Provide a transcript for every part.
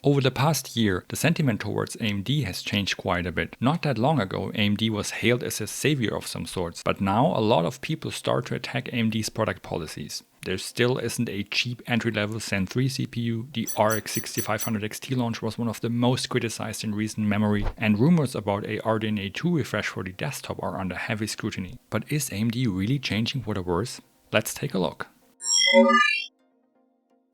Over the past year, the sentiment towards AMD has changed quite a bit. Not that long ago, AMD was hailed as a savior of some sorts, but now a lot of people start to attack AMD's product policies. There still isn't a cheap entry-level Zen 3 CPU, the RX 6500 XT launch was one of the most criticized in recent memory, and rumors about a RDNA 2 refresh for the desktop are under heavy scrutiny. But is AMD really changing for the worse? Let's take a look.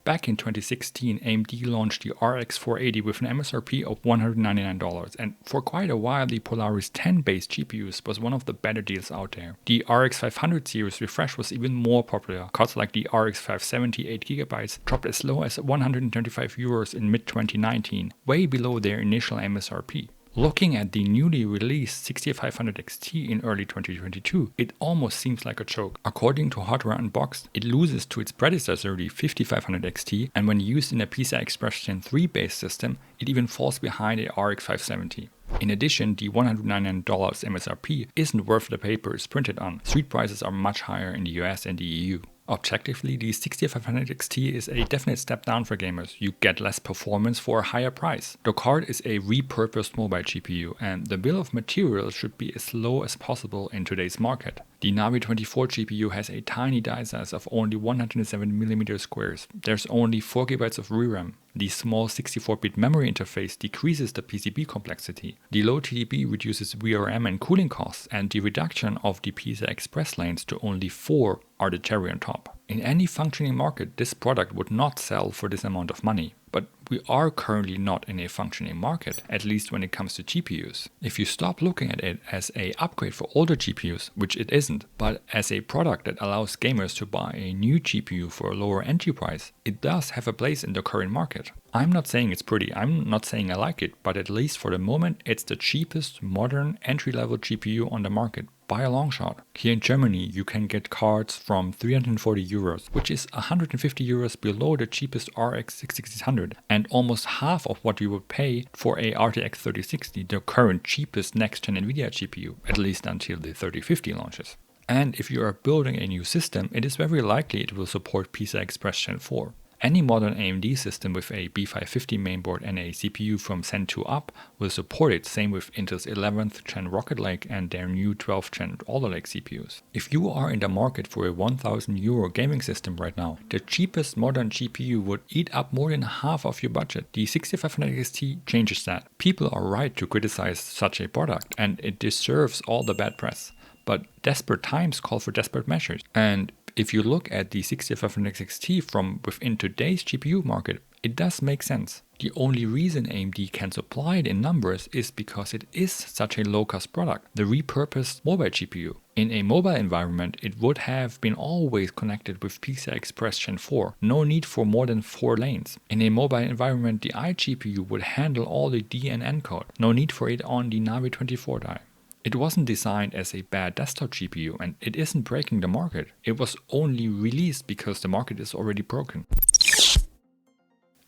Back in 2016, AMD launched the RX 480 with an MSRP of $199, and for quite a while the Polaris 10 based GPUs was one of the better deals out there. The RX 500 series refresh was even more popular. Cards like the RX 570 8GB dropped as low as €135 in mid-2019, way below their initial MSRP. Looking at the newly released 6500 XT in early 2022, it almost seems like a joke. According to Hardware Unboxed, it loses to its predecessor, the 5500 XT, and when used in a PCI Express Gen 3 based system, it even falls behind a RX 570. In addition, the $199 MSRP isn't worth the paper it's printed on. Street prices are much higher in the US and the EU. Objectively, the 6500 XT is a definite step down for gamers. You get less performance for a higher price. The card is a repurposed mobile GPU, and the bill of materials should be as low as possible in today's market. The Navi 24 GPU has a tiny die size of only 107mm squares. There's only 4GB of VRAM. The small 64-bit memory interface decreases the PCB complexity. The low TDP reduces VRM and cooling costs, and the reduction of the PCI Express lanes to only 4 are the cherry on top. In any functioning market, this product would not sell for this amount of money. But we are currently not in a functioning market, at least when it comes to GPUs. If you stop looking at it as an upgrade for older GPUs, which it isn't, but as a product that allows gamers to buy a new GPU for a lower entry price, it does have a place in the current market. I'm not saying it's pretty, I'm not saying I like it, but at least for the moment, it's the cheapest modern entry-level GPU on the market. By a long shot. Here in Germany, you can get cards from €340, which is €150 below the cheapest RX 6600 and almost half of what you would pay for a RTX 3060, the current cheapest next-gen Nvidia GPU, at least until the 3050 launches. And if you are building a new system, it is very likely it will support PCI Express Gen 4. Any modern AMD system with a B550 mainboard and a CPU from Zen 2 up will support it, same with Intel's 11th gen Rocket Lake and their new 12th gen Alder Lake CPUs. If you are in the market for a €1,000 gaming system right now, the cheapest modern GPU would eat up more than half of your budget. The 6500 XT changes that. People are right to criticize such a product, and it deserves all the bad press. But desperate times call for desperate measures. And if you look at the 6500 XT from within today's GPU market, it does make sense. The only reason AMD can supply it in numbers is because it is such a low-cost product, the repurposed mobile GPU. In a mobile environment, it would have been always connected with PCI Express Gen 4, no need for more than 4 lanes. In a mobile environment, the iGPU would handle all the D and N code, no need for it on the Navi 24 die. It wasn't designed as a bad desktop GPU, and it isn't breaking the market. It was only released because the market is already broken.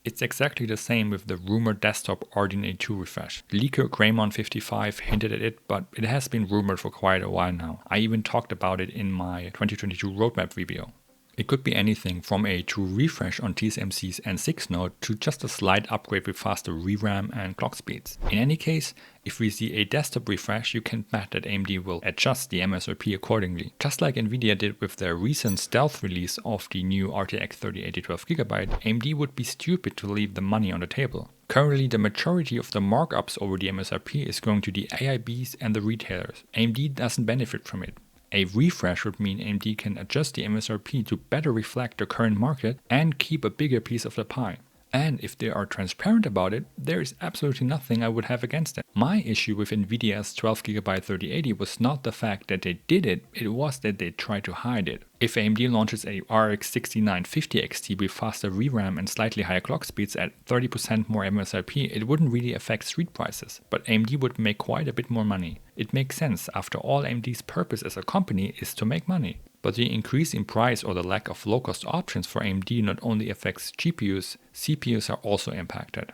It's exactly the same with the rumored desktop RDNA 2 refresh. Leaker Greymon55 hinted at it, but it has been rumored for quite a while now. I even talked about it in my 2022 roadmap video. It could be anything from a true refresh on TSMC's N6 node to just a slight upgrade with faster VRAM and clock speeds. In any case, if we see a desktop refresh, you can bet that AMD will adjust the MSRP accordingly. Just like Nvidia did with their recent stealth release of the new RTX 3080 12GB, AMD would be stupid to leave the money on the table. Currently, the majority of the markups over the MSRP is going to the AIBs and the retailers. AMD doesn't benefit from it. A refresh would mean AMD can adjust the MSRP to better reflect the current market and keep a bigger piece of the pie. And if they are transparent about it, there is absolutely nothing I would have against it. My issue with Nvidia's 12GB 3080 was not the fact that they did it, it was that they tried to hide it. If AMD launches a RX 6950 XT with faster VRAM and slightly higher clock speeds at 30% more MSRP, it wouldn't really affect street prices, but AMD would make quite a bit more money. It makes sense, after all AMD's purpose as a company is to make money. But the increase in price or the lack of low-cost options for AMD not only affects GPUs, CPUs are also impacted.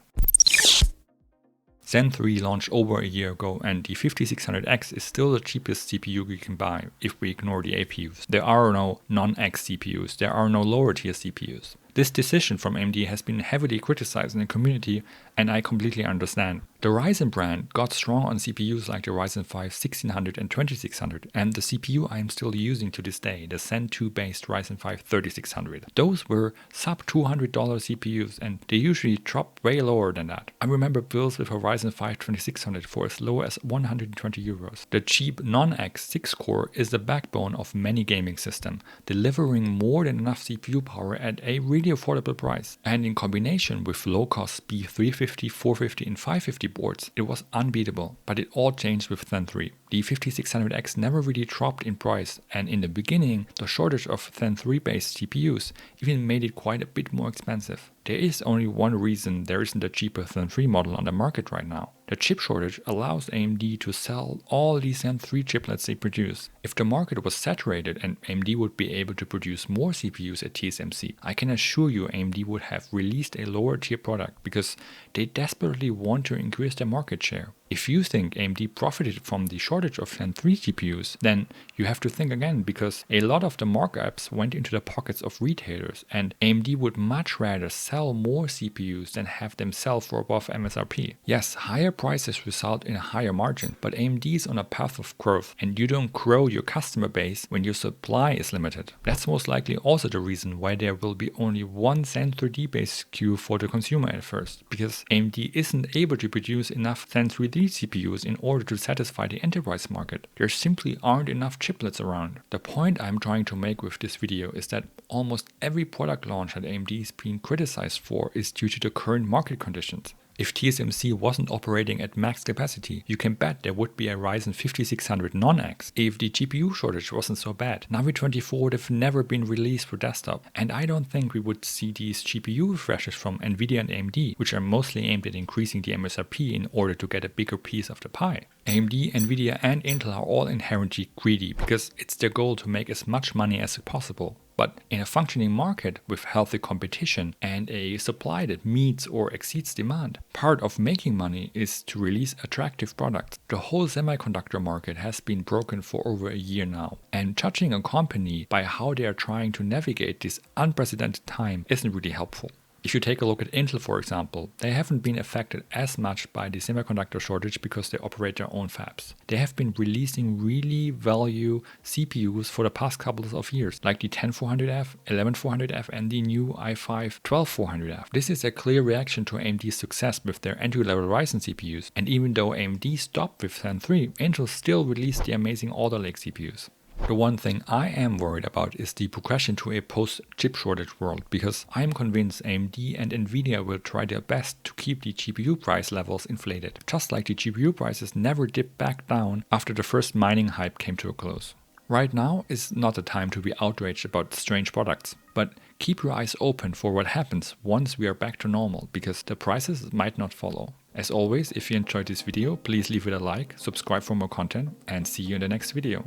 Zen 3 launched over a year ago, and the 5600X is still the cheapest CPU you can buy if we ignore the APUs. There are no non-X CPUs, there are no lower tier CPUs. This decision from AMD has been heavily criticized in the community, and I completely understand. The Ryzen brand got strong on CPUs like the Ryzen 5 1600 and 2600, and the CPU I am still using to this day, the Zen 2 based Ryzen 5 3600. Those were sub $200 CPUs, and they usually drop way lower than that. I remember builds with a Ryzen 5 2600 for as low as 120 euros. The cheap non-X 6-core is the backbone of many gaming systems, delivering more than enough CPU power at a really affordable price. And in combination with low-cost B350, 450 and 550 boards, it was unbeatable. But it all changed with Zen 3. The 5600X never really dropped in price, and in the beginning, the shortage of Zen 3 based CPUs even made it quite a bit more expensive. There is only one reason there isn't a cheaper Zen 3 model on the market right now. The chip shortage allows AMD to sell all these Zen 3 chiplets they produce. If the market was saturated and AMD would be able to produce more CPUs at TSMC, I can assure you AMD would have released a lower tier product because they desperately want to increase their market share. If you think AMD profited from the shortage of Zen 3 GPUs, then you have to think again, because a lot of the markups went into the pockets of retailers, and AMD would much rather sell more CPUs than have them sell for above MSRP. Yes, higher prices result in a higher margin, but AMD is on a path of growth, and you don't grow your customer base when your supply is limited. That's most likely also the reason why there will be only one Zen 3D based SKU for the consumer at first, because AMD isn't able to produce enough Zen 3D CPUs in order to satisfy the enterprise market. There simply aren't enough chiplets around. The point I'm trying to make with this video is that almost every product launch that AMD is being criticized for is due to the current market conditions. If TSMC wasn't operating at max capacity, you can bet there would be a Ryzen 5600 non-X. If the GPU shortage wasn't so bad, Navi 24 would have never been released for desktop, and I don't think we would see these GPU refreshes from Nvidia and AMD, which are mostly aimed at increasing the MSRP in order to get a bigger piece of the pie. AMD, Nvidia and Intel are all inherently greedy because it's their goal to make as much money as possible. But in a functioning market with healthy competition and a supply that meets or exceeds demand, part of making money is to release attractive products. The whole semiconductor market has been broken for over a year now, and judging a company by how they are trying to navigate this unprecedented time isn't really helpful. If you take a look at Intel, for example, they haven't been affected as much by the semiconductor shortage because they operate their own fabs. They have been releasing really value CPUs for the past couple of years, like the 10400F, 11400F and the new i5 12400F. This is a clear reaction to AMD's success with their entry-level Ryzen CPUs, and even though AMD stopped with Zen 3, Intel still released the amazing Alder Lake CPUs. The one thing I am worried about is the progression to a post-chip shortage world, because I am convinced AMD and Nvidia will try their best to keep the GPU price levels inflated, just like the GPU prices never dipped back down after the first mining hype came to a close. Right now is not the time to be outraged about strange products, but keep your eyes open for what happens once we are back to normal, because the prices might not follow. As always, if you enjoyed this video, please leave it a like, subscribe for more content, and see you in the next video.